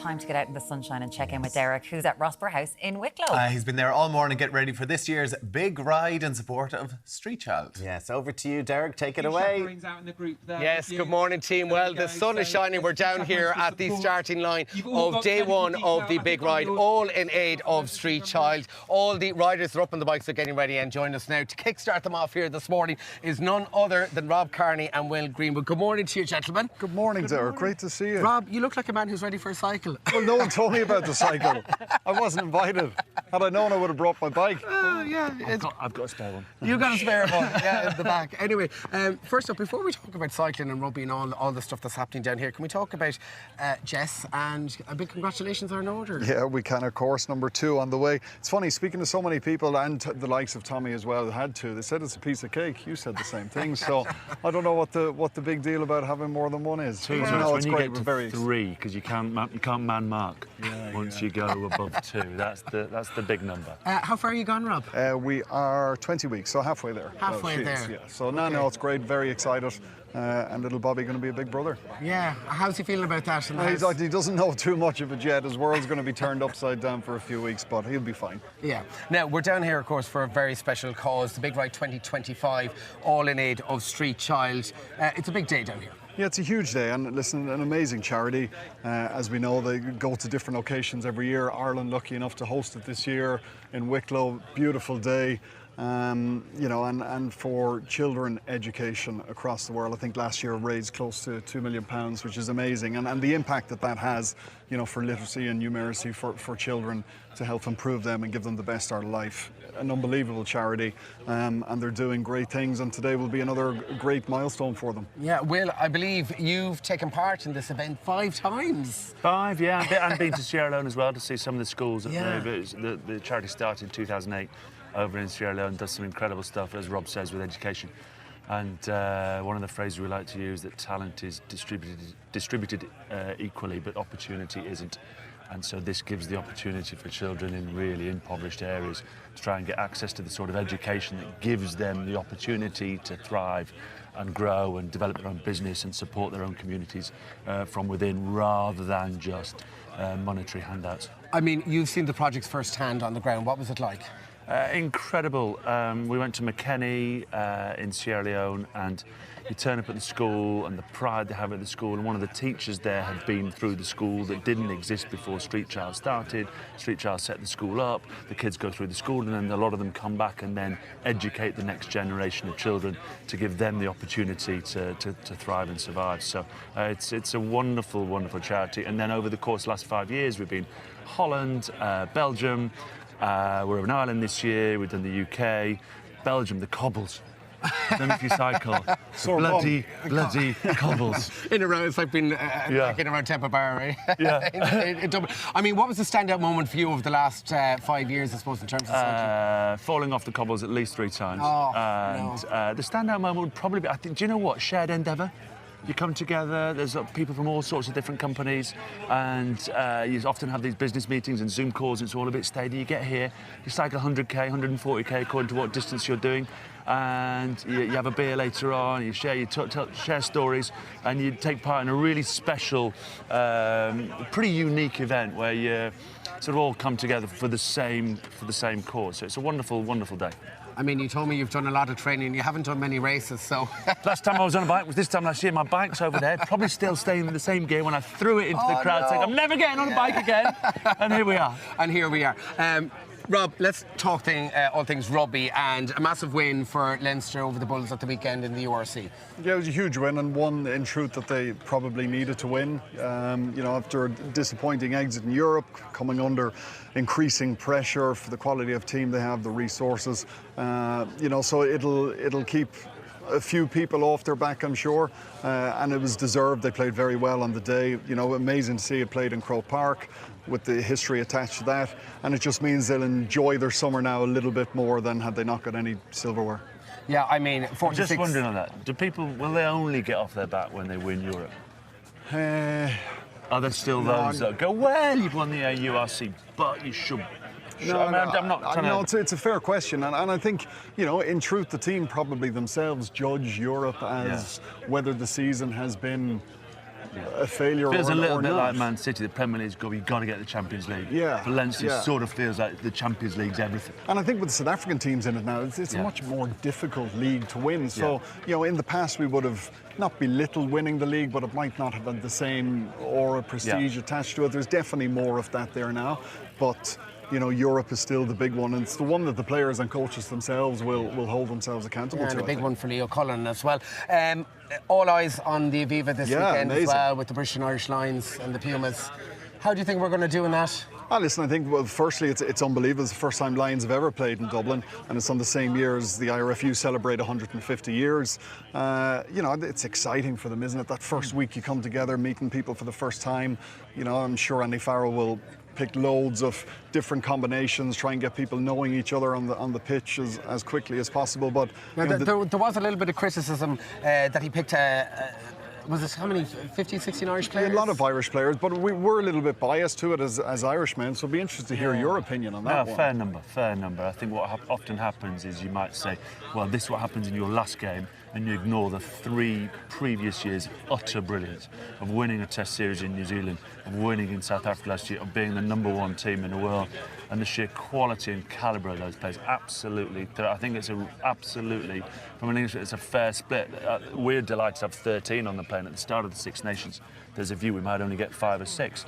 time to get out in the sunshine and check in with Deric, who's at Rossborough House in Wicklow. He's been there all morning getting ready for this year's big ride in support of Street Child. Yes, over to you, Deric. Take it away. Yes, good morning, team. Well, the sun is shining. We're down here at the starting line of day one of the big ride, all in aid of Street Child. All the riders are up on the bikes, are getting ready, and join us now to kickstart them off here this morning is none other than Rob Carney and Will Greenwood. Good morning to you, gentlemen. Good morning, Deric. Great to see you. Rob, you look like a man who's ready for a cycle. Well, no one told me about the cycle. I wasn't invited. Had I known, I would have brought my bike. Oh, yeah. I've got a spare one. You got a spare one, yeah, in the back. Anyway, first up, before we talk about cycling and rugby and all the stuff that's happening down here, can we talk about Jess, and a big congratulations are in order. Yeah, we can, of course, number 2 on the way. It's funny, speaking to so many people, and the likes of Tommy as well, had to. They said it's a piece of cake. You said the same thing. So I don't know what the big deal about having more than one is. Two, no, when it's you great. get to We're very 3, because you can't man mark once you go above 2. That's the big number. How far are you gone, Rob? We are 20 weeks, so halfway there. Halfway there. Yeah. So no, it's great. Very excited. And little Bobby going to be a big brother. Yeah. How's he feeling about that? He doesn't know too much of it yet. His world's going to be turned upside down for a few weeks, but he'll be fine. Yeah. Now, we're down here, of course, for a very special cause, the Big Ride 2025, all in aid of Street Child. It's a big day down here. Yeah, it's a huge day, and listen, an amazing charity. As we know, they go to different locations every year. Ireland lucky enough to host it this year in Wicklow. Beautiful day. You know, and for children education across the world. I think last year raised close to £2 million, which is amazing. And the impact that has, you know, for literacy and numeracy for children, to help improve them and give them the best start of life. An unbelievable charity, and they're doing great things, and today will be another great milestone for them. Yeah, Will, I believe you've taken part in this event 5 times. 5, yeah. And been to Sierra Leone as well to see some of the schools. The charity started in 2008 over in Sierra Leone, does some incredible stuff, as Rob says, with education. And one of the phrases we like to use, that talent is distributed equally, but opportunity isn't. And so this gives the opportunity for children in really impoverished areas to try and get access to the sort of education that gives them the opportunity to thrive and grow and develop their own business and support their own communities from within, rather than just monetary handouts. I mean, you've seen the projects firsthand on the ground. What was it like? Incredible. We went to Makeni in Sierra Leone, and you turn up at the school and the pride they have at the school, and one of the teachers there had been through the school that didn't exist before Street Child started. Street Child set the school up, the kids go through the school, and then a lot of them come back and then educate the next generation of children to give them the opportunity to thrive and survive. So it's a wonderful, wonderful charity. And then over the course of the last 5 years, we've been Holland, Belgium, we're in Ireland this year, we've done the UK, Belgium, the cobbles. I don't know if you cycle. bloody cobbles. In a row, it's like being like in around Temple Bar, right? Yeah. in Dublin. I mean, what was the standout moment for you over the last 5 years, I suppose, in terms of cycling? Falling off the cobbles at least 3 times. Oh, and the standout moment would probably be, I think, do you know what? Shared endeavour. You come together, there's people from all sorts of different companies, and you often have these business meetings and Zoom calls. It's all a bit steady. You get here, you cycle 100k, 140k, according to what distance you're doing, and you have a beer later on, you share share stories, and you take part in a really special, pretty unique event where you sort of all come together for the same cause. So it's a wonderful, wonderful day. I mean, you told me you've done a lot of training. You haven't done many races, so... Last time I was on a bike was this time last year. My bike's over there, probably still staying in the same gear when I threw it into the crowd, saying, I'm never getting on a bike again. And here we are. And here we are. Rob, let's talk all things rugby, and a massive win for Leinster over the Bulls at the weekend in the URC. Yeah, it was a huge win, and one in truth that they probably needed to win. You know, after a disappointing exit in Europe, coming under increasing pressure for the quality of team they have, the resources. You know, so it'll keep a few people off their back, I'm sure, and it was deserved. They played very well on the day. You know, amazing to see it played in Croke Park, with the history attached to that, and it just means they'll enjoy their summer now a little bit more than had they not got any silverware. Yeah, I mean, 46... I'm just wondering on that. Will they only get off their back when they win Europe? Are there still those that go, well, you've won the URC, but you should... I'm not trying to... It's a fair question, and I think, you know, in truth, the team probably themselves judge Europe as whether the season has been a failure. Feels or, a little or bit not. like Man City. The Premier League's goal, you've got to get the Champions League. Yeah, Valencia yeah. sort of feels like the Champions League's everything. And I think with the South African teams in it now, it's a much more difficult league to win. So, in the past we would have not belittled winning the league, but it might not have had the same aura, prestige attached to it. There's definitely more of that there now. But, Europe is still the big one. And it's the one that the players and coaches themselves will hold themselves accountable to. And a I big think. one for Leo Cullen as well. All eyes on the Aviva this weekend amazing. as well, with the British and Irish Lions and the Pumas. How do you think we're going to do in that? Listen, I think, firstly, it's unbelievable. It's the first time Lions have ever played in Dublin, and it's on the same year as the IRFU celebrate 150 years. It's exciting for them, isn't it? That first week you come together, meeting people for the first time. I'm sure Andy Farrell will pick loads of different combinations, try and get people knowing each other on the pitch as quickly as possible. But there was a little bit of criticism that he picked was it how many, 15, 16 Irish players? A lot of Irish players, but we're a little bit biased to it as Irishmen, so it'd be interesting to hear your opinion on that one. Fair number. I think what often happens is you might say, well, this is what happens in your last game, and you ignore the 3 previous years of utter brilliance, of winning a Test series in New Zealand, of winning in South Africa last year, of being the #1 team in the world, and the sheer quality and calibre of those players. Absolutely. I think it's absolutely, from an English, it's a fair split. We're delighted to have 13 on the plane at the start of the Six Nations. There's a view we might only get 5 or 6.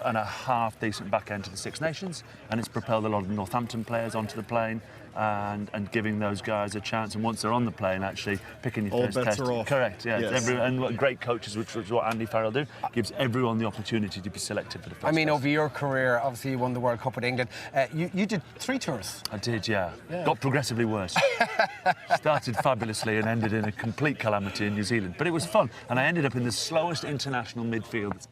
And a half decent back end to the Six Nations, and it's propelled a lot of Northampton players onto the plane and giving those guys a chance. And once they're on the plane, actually picking your All first bets test. are off. Correct, yeah. Yes. And what great coaches, which was what Andy Farrell do, gives everyone the opportunity to be selected for the first test. Over your career, obviously you won the World Cup with England. You did 3 tours. I did, yeah. Got progressively worse. Started fabulously and ended in a complete calamity in New Zealand. But it was fun, and I ended up in the slowest international midfield that's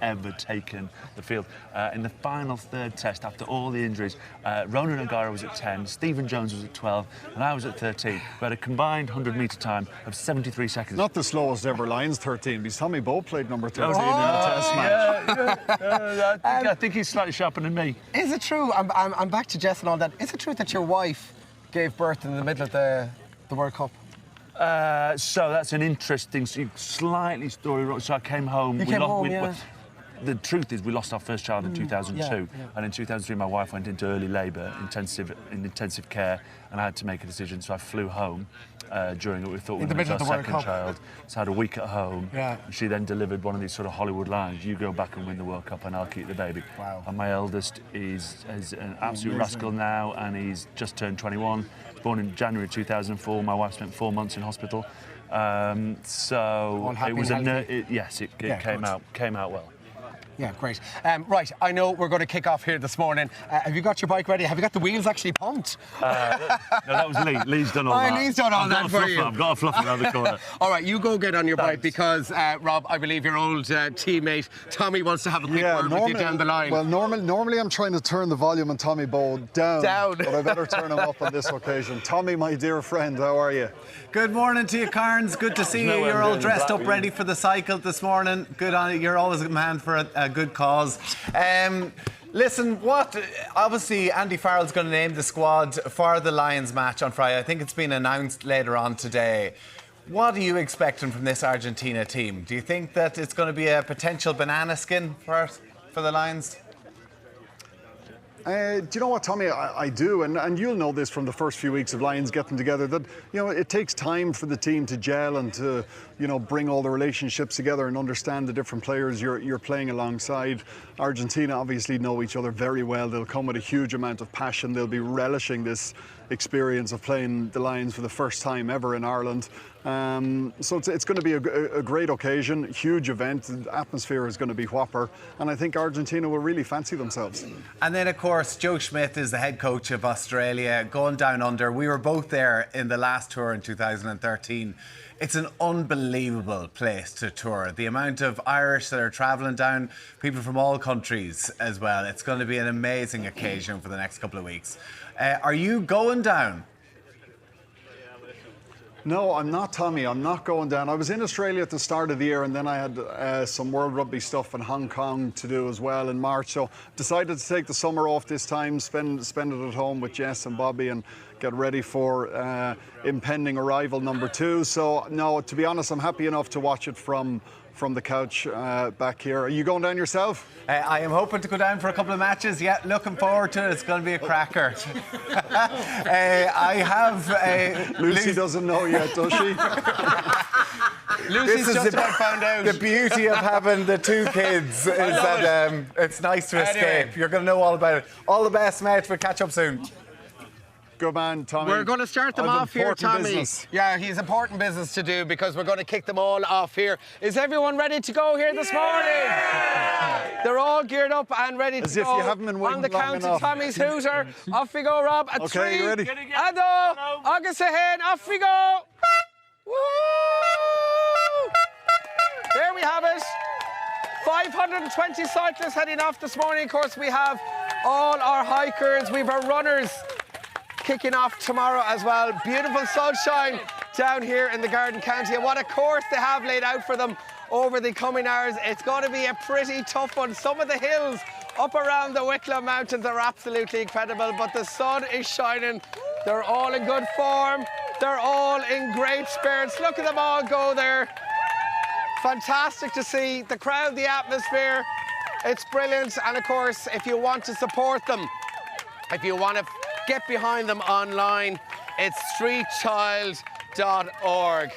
ever taken the field. In the final 3rd test, after all the injuries, Ronan O'Gara was at 10, Stephen Jones was at 12, and I was at 13. We had a combined 100-metre time of 73 seconds. Not the slowest ever Lions 13, because Tommy Bowe played number 13 in the Test match. I think he's slightly sharper than me. Is it true? I'm back to Jess and all that. Is it true that your wife gave birth in the middle of the World Cup? So that's an interesting, slightly story. So I came home. The truth is, we lost our first child in 2002, and in 2003, my wife went into early labour, intensive care, and I had to make a decision. So I flew home during it. We thought we were going to have our second child. So I had a week at home. Yeah. She then delivered one of these sort of Hollywood lines: "You go back and win the World Cup, and I'll keep the baby." Wow. And my eldest is an absolute rascal now, and he's just turned 21. Born in January 2004. My wife spent 4 months in hospital. So it was it came out well. Yeah, great. Right, I know we're going to kick off here this morning. Have you got your bike ready? Have you got the wheels actually pumped? No, that was Lee. Lee's done all that. Lee's done all that for you. I've got a fluff around the corner. All right, you go get on your bike because, Rob, I believe your old teammate Tommy wants to have a quick word with you down the line. Well, normally I'm trying to turn the volume on Tommy Bowe down. But I better turn him up on this occasion. Tommy, my dear friend, how are you? Good morning to you, Carnes. Good to see you. You're all dressed up, ready for the cycle this morning. Good on you. You're always a man for a good cause. Listen, obviously Andy Farrell's going to name the squad for the Lions match on Friday. I think it's been announced later on today. What are you expecting from this Argentina team? Do you think that it's going to be a potential banana skin for the Lions? Do you know what, Tommy? I do, and you'll know this from the first few weeks of Lions getting together, that it takes time for the team to gel and to bring all the relationships together and understand the different players you're playing alongside. Argentina obviously know each other very well. They'll come with a huge amount of passion. They'll be relishing this experience of playing the Lions for the first time ever in Ireland. So it's going to be a great occasion, huge event. The atmosphere is going to be whopper, and I think Argentina will really fancy themselves. And then, of course, Joe Schmidt is the head coach of Australia, going down under. We were both there in the last tour in 2013. It's an unbelievable place to tour. The amount of Irish that are travelling down, people from all countries as well. It's going to be an amazing occasion for the next couple of weeks. Are you going down? No, I'm not, Tommy. I'm not going down. I was in Australia at the start of the year, and then I had some World Rugby stuff in Hong Kong to do as well in March. So decided to take the summer off this time, spend it at home with Jess and Bobby, and get ready for impending arrival number 2. So no, to be honest, I'm happy enough to watch it from from the couch back here. Are you going down yourself? I am hoping to go down for a couple of matches. Yeah, looking forward to it. It's going to be a cracker. I have... Lucy doesn't know yet, does she? Lucy's just about found out. The beauty of having the two kids is that it's nice to escape. You're going to know all about it. All the best, mate. We'll catch up soon. Good man, Tommy. We're going to start them I've off here, important Tommy. business. Yeah, he's important business to do because we're going to kick them all off here. Is everyone ready to go here this morning? They're all geared up and ready to As go. if you haven't been waiting on the long count enough. of Tommy's hooter. Off we go, Rob. At Okay, 3. you ready? Ado, August ahead. Off we go. Woo! There we have it. 520 cyclists heading off this morning. Of course, we have all our hikers. We have our runners kicking off tomorrow as well. Beautiful sunshine down here in the Garden County. And what a course they have laid out for them over the coming hours. It's going to be a pretty tough one. Some of the hills up around the Wicklow Mountains are absolutely incredible, but the sun is shining. They're all in good form. They're all in great spirits. Look at them all go there. Fantastic to see the crowd, the atmosphere. It's brilliant. And of course, if you want to support them, if you want to get behind them online, it's streetchild.org.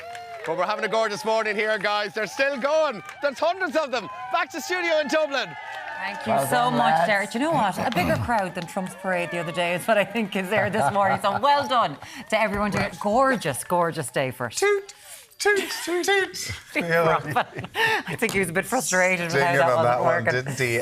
But we're having a gorgeous morning here, guys. They're still going. There's hundreds of them. Back to studio in Dublin. Thank you so much, Deric. Do you know what? A bigger crowd than Trump's parade the other day is what I think is there this morning. So well done to everyone doing it. Gorgeous, gorgeous day for it. Toot, toot, toot. I think he was a bit frustrated with how Jigging that on wasn't that one, working. didn't he?